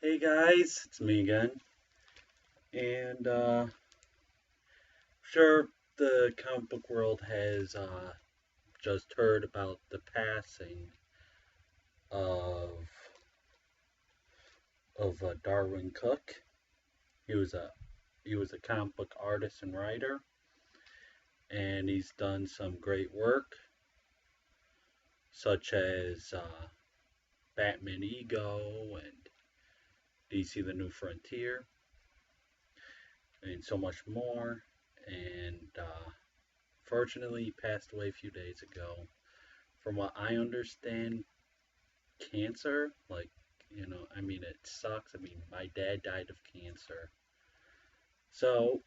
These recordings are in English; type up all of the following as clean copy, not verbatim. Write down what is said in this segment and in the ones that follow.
Hey guys, it's me again. And sure, the comic book world has just heard about the passing of Darwyn Cooke. He was a comic book artist and writer, and he's done some great work, such as Batman Ego and DC: The New Frontier, and so much more. And fortunately, he passed away a few days ago. From what I understand, cancer, like, I mean, it sucks. I mean, my dad died of cancer. So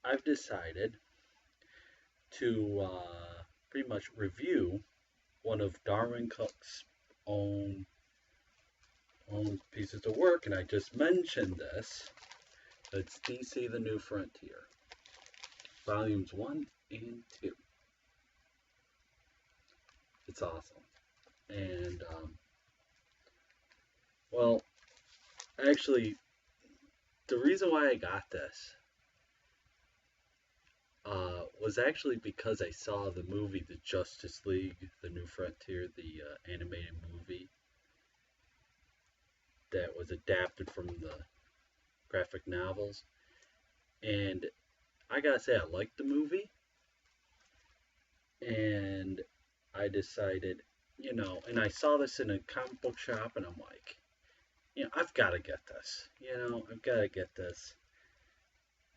I've decided to pretty much review one of Darwyn Cook's own pieces of work, and I just mentioned this. It's DC: The New Frontier, volumes 1 and 2. It's awesome. And well, actually, the reason why I got this was actually because I saw the movie The Justice League: The New Frontier, the animated movie that was adapted from the graphic novels. And I gotta say, I liked the movie, and I decided, and I saw this in a comic book shop, and I'm like, I've got to get this. I've got to get this.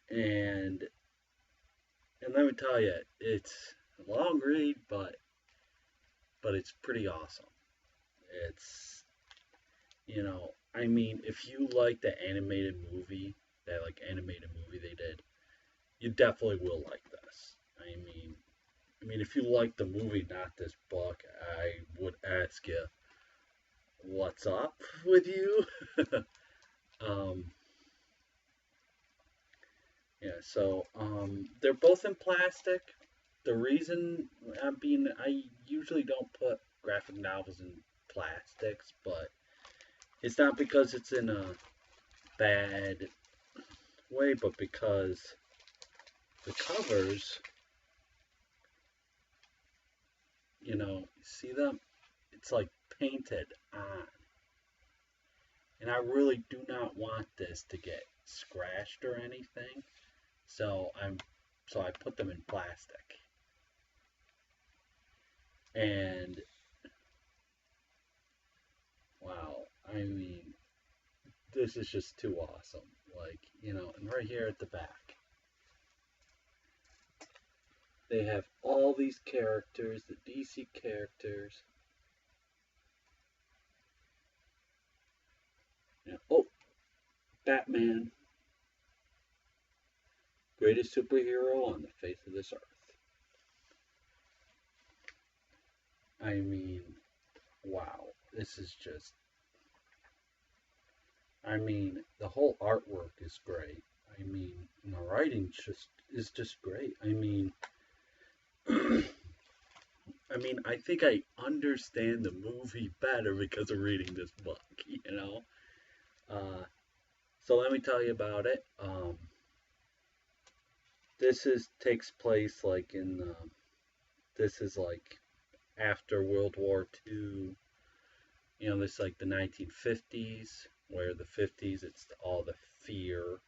And let me tell you, it's a long read, but it's pretty awesome. It's I mean, if you like the animated movie, that like animated movie they did, you definitely will like this. If you like the movie, not this book, I would ask you, what's up with you? um, yeah, so they're both in plastic. The reason I usually don't put graphic novels in plastics, but it's not because it's in a bad way, but because the covers, see them? It's like painted on. And I really do not want this to get scratched or anything. So I put them in plastic. And wow, this is just too awesome. Like, and right here at the back, they have all these characters, the DC characters. Oh, Batman, greatest superhero on the face of this earth. I mean, wow, this is just. The whole artwork is great. The writing just great. I think I understand the movie better because of reading this book. You know. So let me tell you about it. This is takes place like in this is like after World War II. This is like the 1950s, where the 50s it's all the fear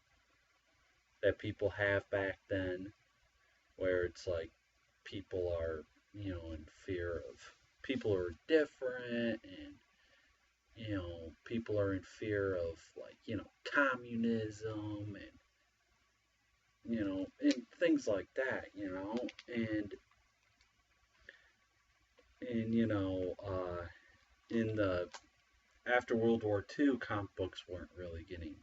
that people have back then, where it's like people are, in fear of people are different, and people are in fear of, like, communism, and things like that, and in the after World War II, comic books weren't really getting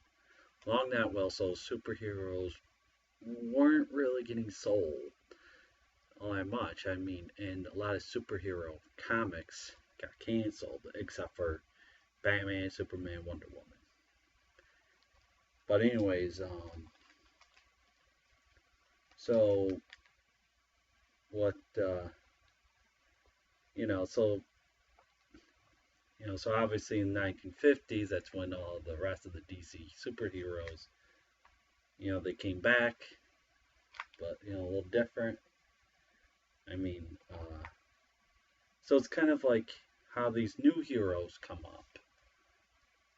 along that well, so superheroes weren't really getting sold all that much. And a lot of superhero comics got canceled, except for Batman, Superman, Wonder Woman. But anyways, so what, so So obviously in the 1950s, that's when all the rest of the DC superheroes, they came back, but a little different. I mean, so it's kind of like how these new heroes come up,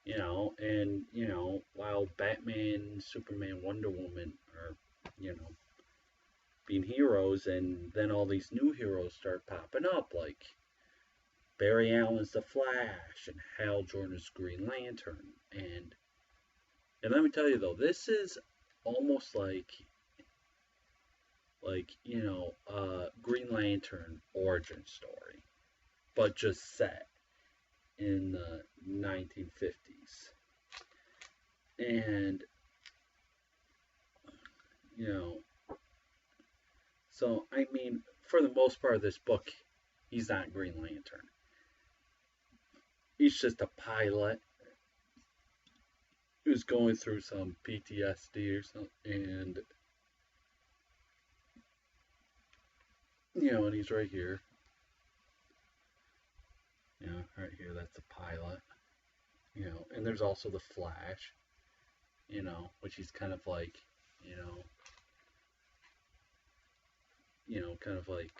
and while Batman, Superman, Wonder Woman are, being heroes, and then all these new heroes start popping up, like Barry Allen's The Flash and Hal Jordan's Green Lantern, and let me tell you though, this is almost like Green Lantern origin story, but just set in the 1950s. And you know, so I mean, for the most part of this book, he's not Green Lantern. He's just a pilot who's going through some PTSD or something, and and he's right here. Right here, that's the pilot. And there's also the Flash, which he's kind of like, kind of like,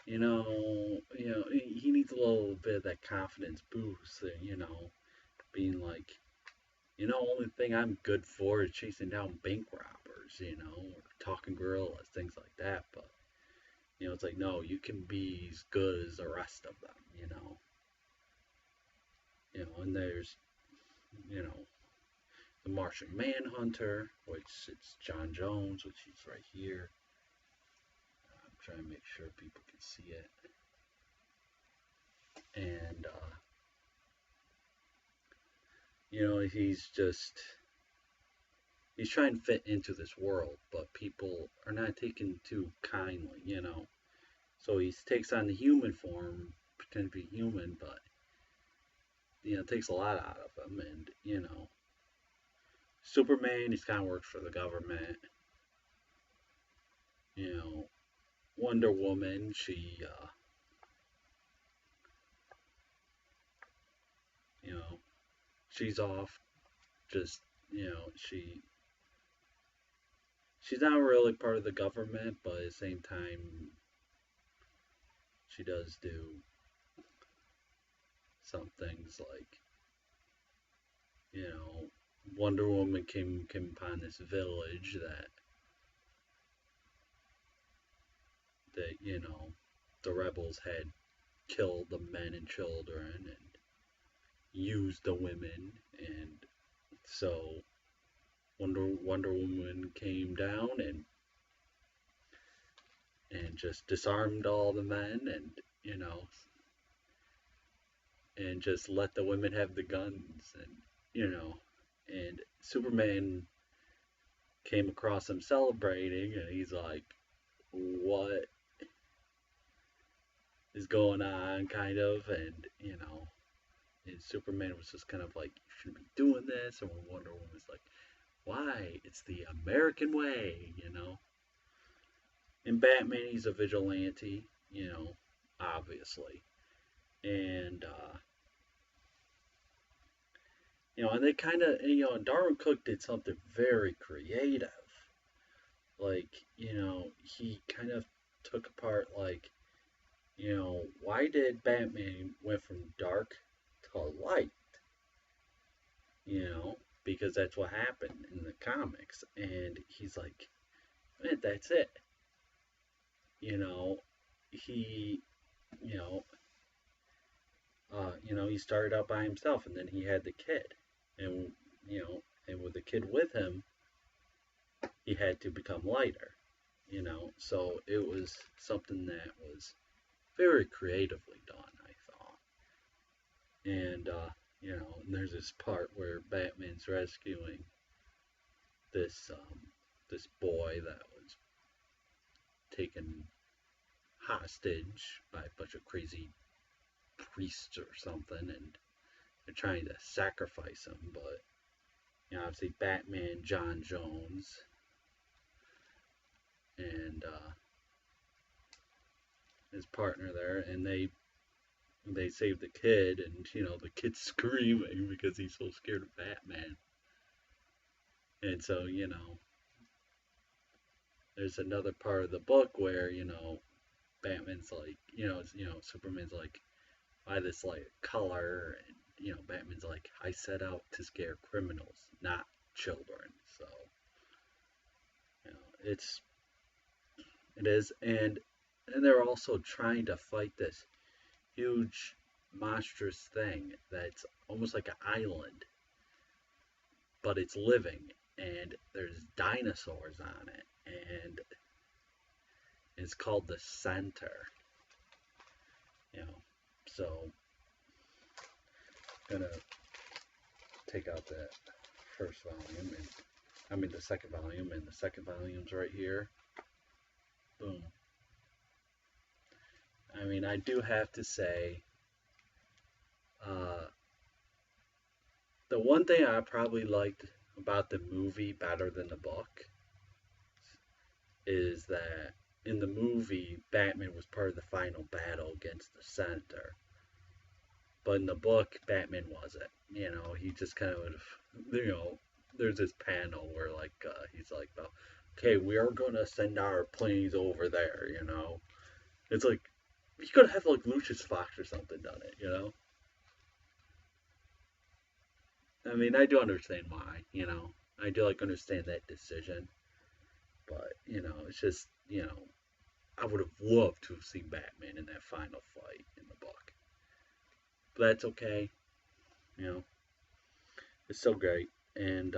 he needs a little bit of that confidence boost, being like, only thing I'm good for is chasing down bank robbers, or talking gorillas, things like that. But, it's like, no, you can be as good as the rest of them, and there's, the Martian Manhunter, which it's John Jones, which he's right here. I'm trying to make sure people can see it. And, he's trying to fit into this world, but people are not taking too kindly, So he takes on the human form, pretend to be human, but, it takes a lot out of him. And, Superman, he's kind of works for the government. Wonder Woman, she's off. Just, she's not really part of the government, but at the same time, she does do some things like, Wonder Woman came upon this village that the rebels had killed the men and children and used the women, and so Wonder Woman came down and just disarmed all the men, and and just let the women have the guns, and Superman came across him celebrating, and he's like, what is going on, kind of, and and Superman was just kind of like, you shouldn't be doing this, and Wonder Woman was like, why? It's the American way, And Batman, he's a vigilante, obviously. And, and they kind of, Darwyn Cooke did something very creative. Like, he kind of took apart, like, why did Batman went from dark to light? Because that's what happened in the comics. And he's like, man, that's it. He, he started out by himself, and then he had the kid, and and with the kid with him, he had to become lighter. So it was something that was very creatively done, I thought. And and there's this part where Batman's rescuing this this boy that was taken hostage by a bunch of crazy priests or something, and they're trying to sacrifice him. But obviously Batman, John Jones, and his partner there, and they they save the kid, and the kid's screaming because he's so scared of Batman. And so there's another part of the book where Batman's like, Superman's like, by this like color, and Batman's like, I set out to scare criminals, not children. So it's it is, and they're also trying to fight this huge monstrous thing that's almost like an island, but it's living, and there's dinosaurs on it, and it's called the Center. You know, so I'm gonna take out that first volume, and I mean the second volume, and the second volume's right here. Boom. I mean, I do have to say, uh, the one thing I probably liked about the movie better than the book is that in the movie, Batman was part of the final battle against the Center. But in the book, Batman wasn't. He just kind of, there's this panel where, like, he's like, okay, we are going to send our planes over there. It's like, you could have, like, Lucius Fox or something done it. I mean, I do understand why. I do, like, understand that decision. But, it's just, I would have loved to have seen Batman in that final fight in the book. But that's okay. You know, it's so great. And,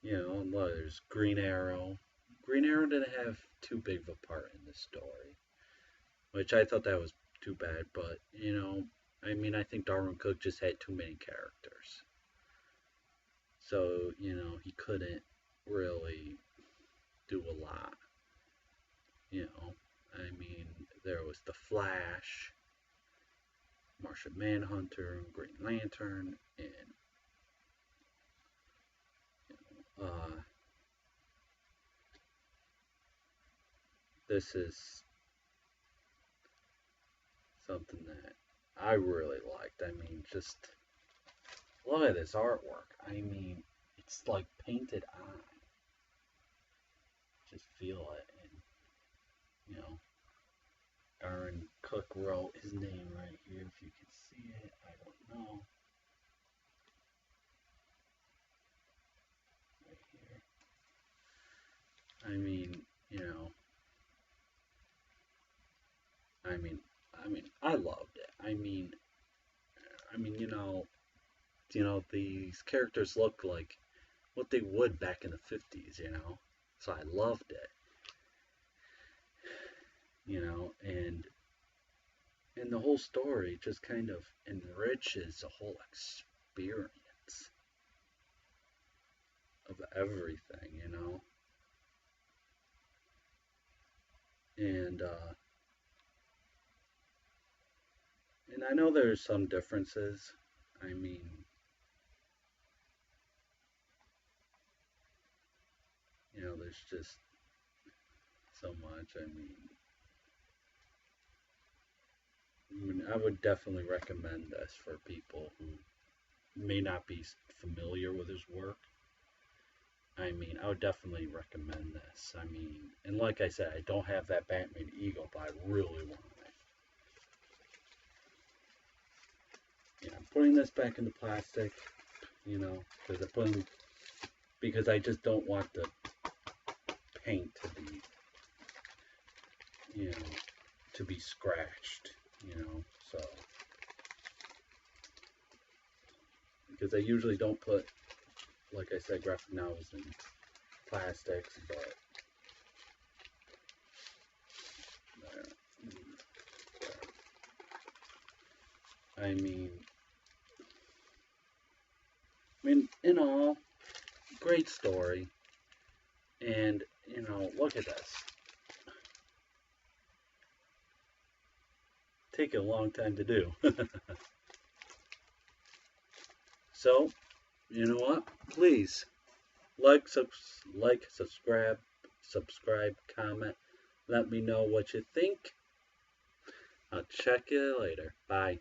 there's Green Arrow. Green Arrow didn't have too big of a part in this story, which I thought that was too bad. But, I mean, I think Darwyn Cooke just had too many characters. So, he couldn't really do a lot. I mean, there was the Flash, Martian Manhunter, Green Lantern, and this is something that I really liked. I mean, just look at this artwork. I mean, it's like painted on. Just feel it, and Darwyn Cooke wrote his name right here. If you can see it, I don't know. Right here. I mean, I loved it. These characters look like what they would back in the 50s. So I loved it. And the whole story just kind of enriches the whole experience of everything. And I know there's some differences. I mean, there's just so much. I would definitely recommend this for people who may not be familiar with his work. I would definitely recommend this. And like I said, I don't have that Batman Eagle, but I really want it. I'm putting this back in the plastic, because I just don't want the paint to be scratched, so because I usually don't put, like I said, graphic novels in plastics, but in all, great story, and look at this. Take a long time to do. So, you know what? Please subscribe, comment. Let me know what you think. I'll check you later. Bye.